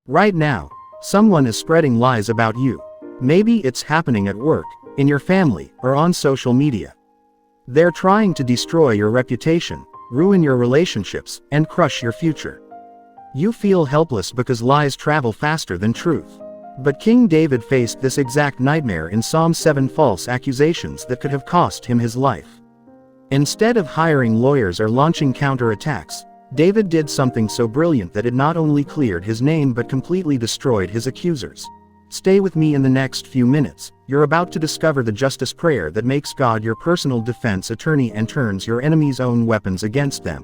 Right now, someone is spreading lies about you. Maybe it's happening at work, in your family, or on social media. They're trying to destroy your reputation, ruin your relationships, and crush your future. You feel helpless because lies travel faster than truth. But King David faced this exact nightmare in Psalm 7, false accusations that could have cost him his life. Instead of hiring lawyers or launching counterattacks, David did something so brilliant that it not only cleared his name but completely destroyed his accusers. Stay with me in the next few minutes. You're about to discover the justice prayer that makes God your personal defense attorney and turns your enemy's own weapons against them.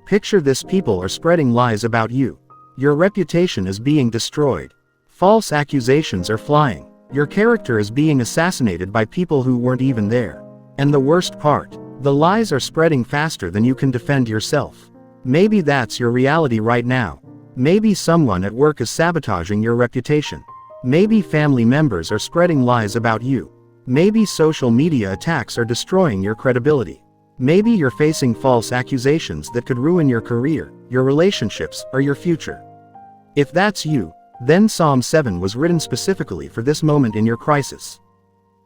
Picture this: people are spreading lies about you. Your reputation is being destroyed. False accusations are flying. Your character is being assassinated by people who weren't even there. And the worst part, the lies are spreading faster than you can defend yourself. Maybe that's your reality right now. Maybe someone at work is sabotaging your reputation. Maybe family members are spreading lies about you. Maybe social media attacks are destroying your credibility. Maybe you're facing false accusations that could ruin your career, your relationships, or your future. If that's you, then Psalm 7 was written specifically for this moment in your crisis.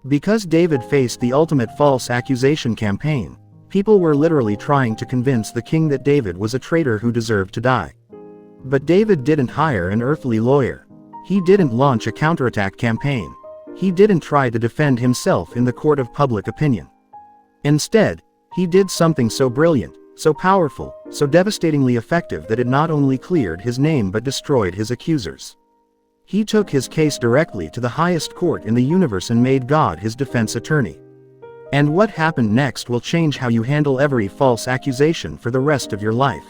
Because David faced the ultimate false accusation campaign, people were literally trying to convince the king that David was a traitor who deserved to die. But David didn't hire an earthly lawyer. He didn't launch a counterattack campaign. He didn't try to defend himself in the court of public opinion. Instead, he did something so brilliant, so powerful, so devastatingly effective that it not only cleared his name but destroyed his accusers. He took his case directly to the highest court in the universe and made God his defense attorney. And what happened next will change how you handle every false accusation for the rest of your life.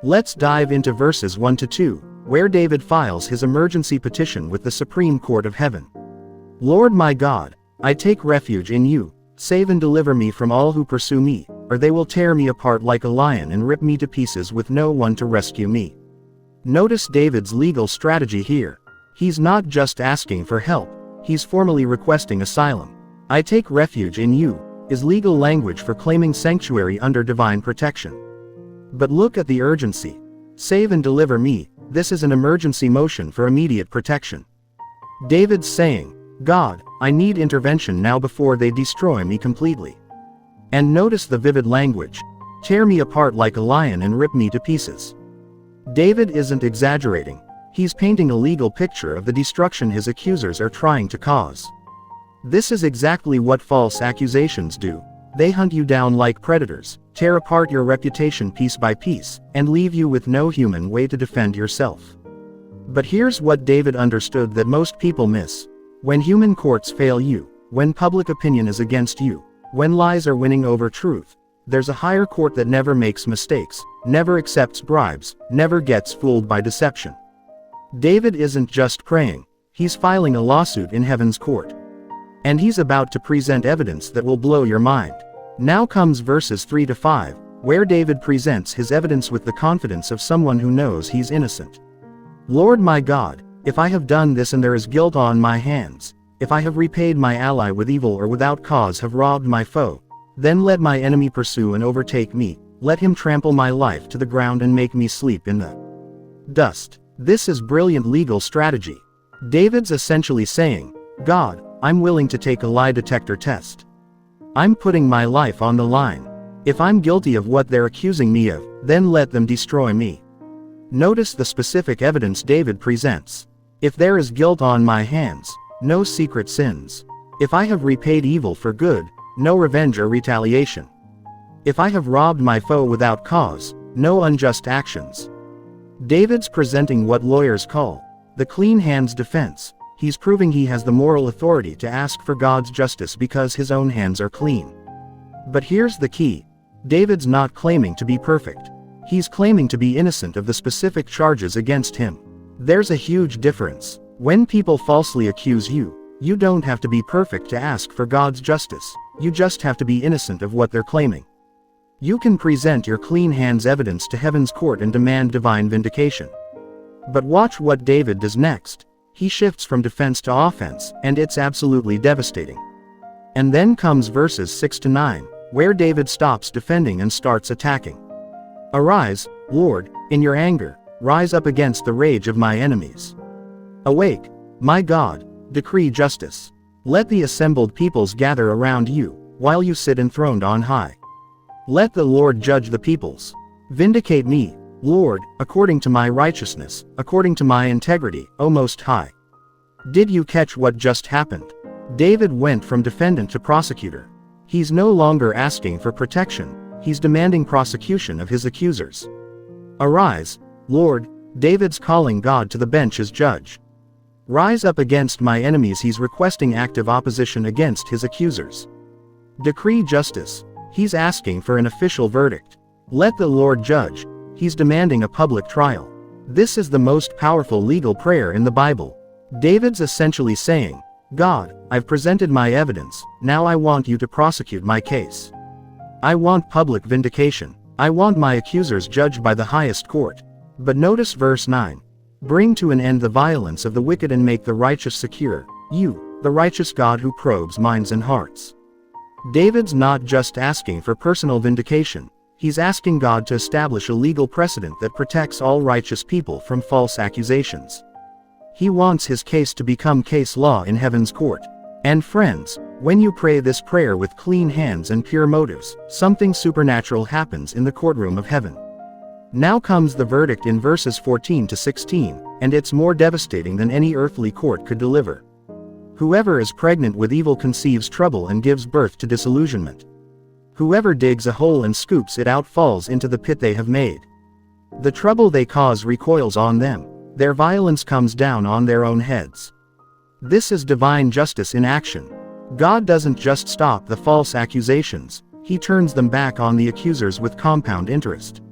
Let's dive into verses 1 to 2. Where David files his emergency petition with the Supreme Court of Heaven. Lord my God, I take refuge in you. Save and deliver me from all who pursue me, or they will tear me apart like a lion and rip me to pieces with no one to rescue me. Notice David's legal strategy here. He's not just asking for help, he's formally requesting asylum. I take refuge in you is legal language for claiming sanctuary under divine protection. But look at the urgency. Save and deliver me. This is an emergency motion for immediate protection. David's saying, God, I need intervention now before they destroy me completely. And notice the vivid language. Tear me apart like a lion and rip me to pieces. David isn't exaggerating. He's painting a legal picture of the destruction his accusers are trying to cause. This is exactly what false accusations do. They hunt you down like predators, tear apart your reputation piece by piece, and leave you with no human way to defend yourself. But here's what David understood that most people miss. When human courts fail you, when public opinion is against you, when lies are winning over truth, there's a higher court that never makes mistakes, never accepts bribes, never gets fooled by deception. David isn't just praying, he's filing a lawsuit in heaven's court. And he's about to present evidence that will blow your mind. Now comes verses 3 to 5, where David presents his evidence with the confidence of someone who knows he's innocent. Lord my God, if I have done this and there is guilt on my hands, if I have repaid my ally with evil or without cause have robbed my foe, then let my enemy pursue and overtake me, let him trample my life to the ground and make me sleep in the dust. This is brilliant legal strategy. David's essentially saying, God, I'm willing to take a lie detector test. I'm putting my life on the line. If I'm guilty of what they're accusing me of, then let them destroy me. Notice the specific evidence David presents. If there is guilt on my hands, no secret sins. If I have repaid evil for good, no revenge or retaliation. If I have robbed my foe without cause, no unjust actions. David's presenting what lawyers call the clean hands defense. He's proving he has the moral authority to ask for God's justice because his own hands are clean. But here's the key. David's not claiming to be perfect. He's claiming to be innocent of the specific charges against him. There's a huge difference. When people falsely accuse you, you don't have to be perfect to ask for God's justice. You just have to be innocent of what they're claiming. You can present your clean hands evidence to heaven's court and demand divine vindication. But watch what David does next. He shifts from defense to offense, and it's absolutely devastating. And then comes verses 6 to 9, where David stops defending and starts attacking. Arise, Lord, in your anger. rise up against the rage of my enemies. Awake, my God, decree justice. Let the assembled peoples gather around you, while you sit enthroned on high. Let the Lord judge the peoples. Vindicate me, Lord, according to my righteousness, according to my integrity, O Most High. Did you catch what just happened? David went from defendant to prosecutor. He's no longer asking for protection, he's demanding prosecution of his accusers. Arise, Lord, David's calling God to the bench as judge. Rise up against my enemies. He's requesting active opposition against his accusers. Decree justice. He's asking for an official verdict. Let the Lord judge. He's demanding a public trial. This is the most powerful legal prayer in the Bible. David's essentially saying, God, I've presented my evidence, now I want you to prosecute my case. I want public vindication. I want my accusers judged by the highest court. But notice verse 9. Bring to an end the violence of the wicked and make the righteous secure, you, the righteous God who probes minds and hearts. David's not just asking for personal vindication, he's asking God to establish a legal precedent that protects all righteous people from false accusations. He wants his case to become case law in heaven's court. And friends, when you pray this prayer with clean hands and pure motives, something supernatural happens in the courtroom of heaven. Now comes the verdict in verses 14 to 16, and it's more devastating than any earthly court could deliver. Whoever is pregnant with evil conceives trouble and gives birth to disillusionment. Whoever digs a hole and scoops it out falls into the pit they have made. The trouble they cause recoils on them. Their violence comes down on their own heads. This is divine justice in action. God doesn't just stop the false accusations, he turns them back on the accusers with compound interest.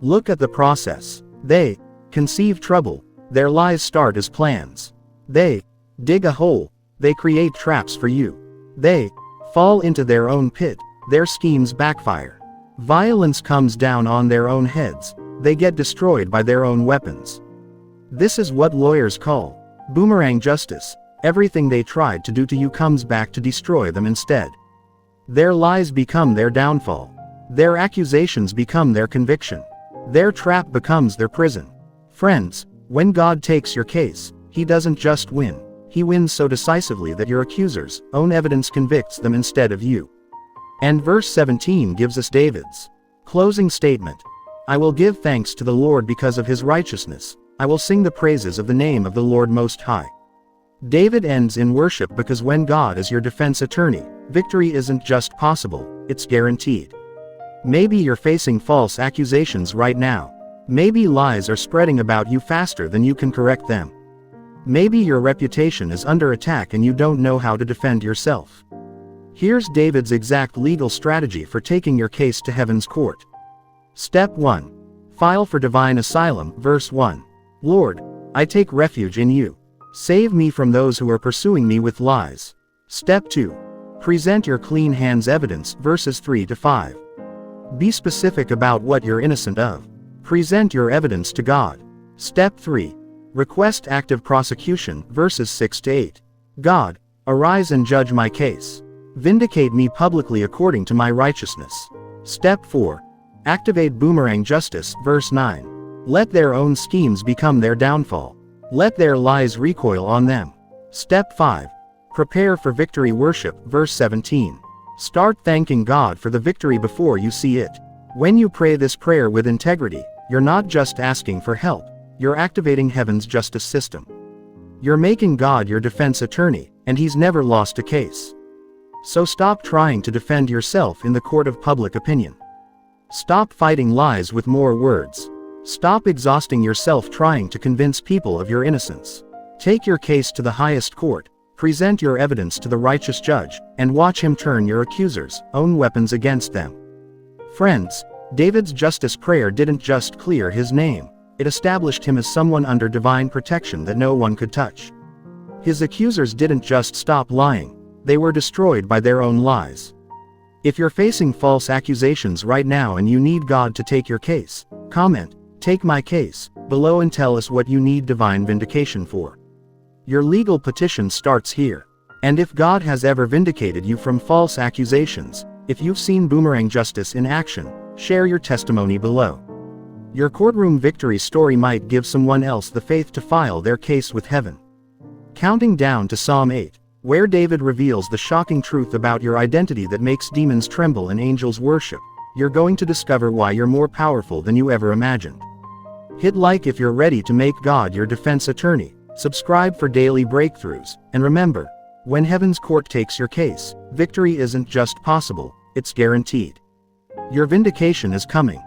Look at the process. They conceive trouble, their lies start as plans. They dig a hole, they create traps for you. They fall into their own pit, their schemes backfire. Violence comes down on their own heads, they get destroyed by their own weapons. This is what lawyers call boomerang justice. Everything they tried to do to you comes back to destroy them instead. Their lies become their downfall. Their accusations become their conviction. Their trap becomes their prison. Friends, when God takes your case, he doesn't just win. He wins so decisively that your accusers' own evidence convicts them instead of you. And verse 17 gives us David's closing statement. I will give thanks to the Lord because of his righteousness. I will sing the praises of the name of the Lord Most High. David ends in worship because when God is your defense attorney, victory isn't just possible, it's guaranteed. Maybe you're facing false accusations right now. Maybe lies are spreading about you faster than you can correct them. Maybe your reputation is under attack and you don't know how to defend yourself. Here's David's exact legal strategy for taking your case to heaven's court. Step 1. File for divine asylum, verse 1. Lord, I take refuge in you. Save me from those who are pursuing me with lies. Step 2. Present your clean hands evidence, verses 3 to 5. Be specific about what you're innocent of. Present your evidence to God. Step 3. Request active prosecution, verses 6 to 8. God, arise and judge my case. Vindicate me publicly according to my righteousness. Step 4. Activate boomerang justice, verse 9. Let their own schemes become their downfall. Let their lies recoil on them. Step 5. Prepare for victory worship, verse 17. Start thanking God for the victory before you see it. When you pray this prayer with integrity, you're not just asking for help, you're activating heaven's justice system. You're making God your defense attorney, and he's never lost a case. So stop trying to defend yourself in the court of public opinion. Stop fighting lies with more words. Stop exhausting yourself trying to convince people of your innocence. Take your case to the highest court, present your evidence to the righteous judge, and watch him turn your accusers' own weapons against them. Friends, David's justice prayer didn't just clear his name, it established him as someone under divine protection that no one could touch. His accusers didn't just stop lying, they were destroyed by their own lies. If you're facing false accusations right now and you need God to take your case, comment, "Take my case," below and tell us what you need divine vindication for. Your legal petition starts here. And if God has ever vindicated you from false accusations, if you've seen boomerang justice in action, share your testimony below. Your courtroom victory story might give someone else the faith to file their case with heaven. Counting down to Psalm 8, where David reveals the shocking truth about your identity that makes demons tremble and angels worship, you're going to discover why you're more powerful than you ever imagined. Hit like if you're ready to make God your defense attorney, subscribe for daily breakthroughs, and remember, when heaven's court takes your case, victory isn't just possible, it's guaranteed. Your vindication is coming.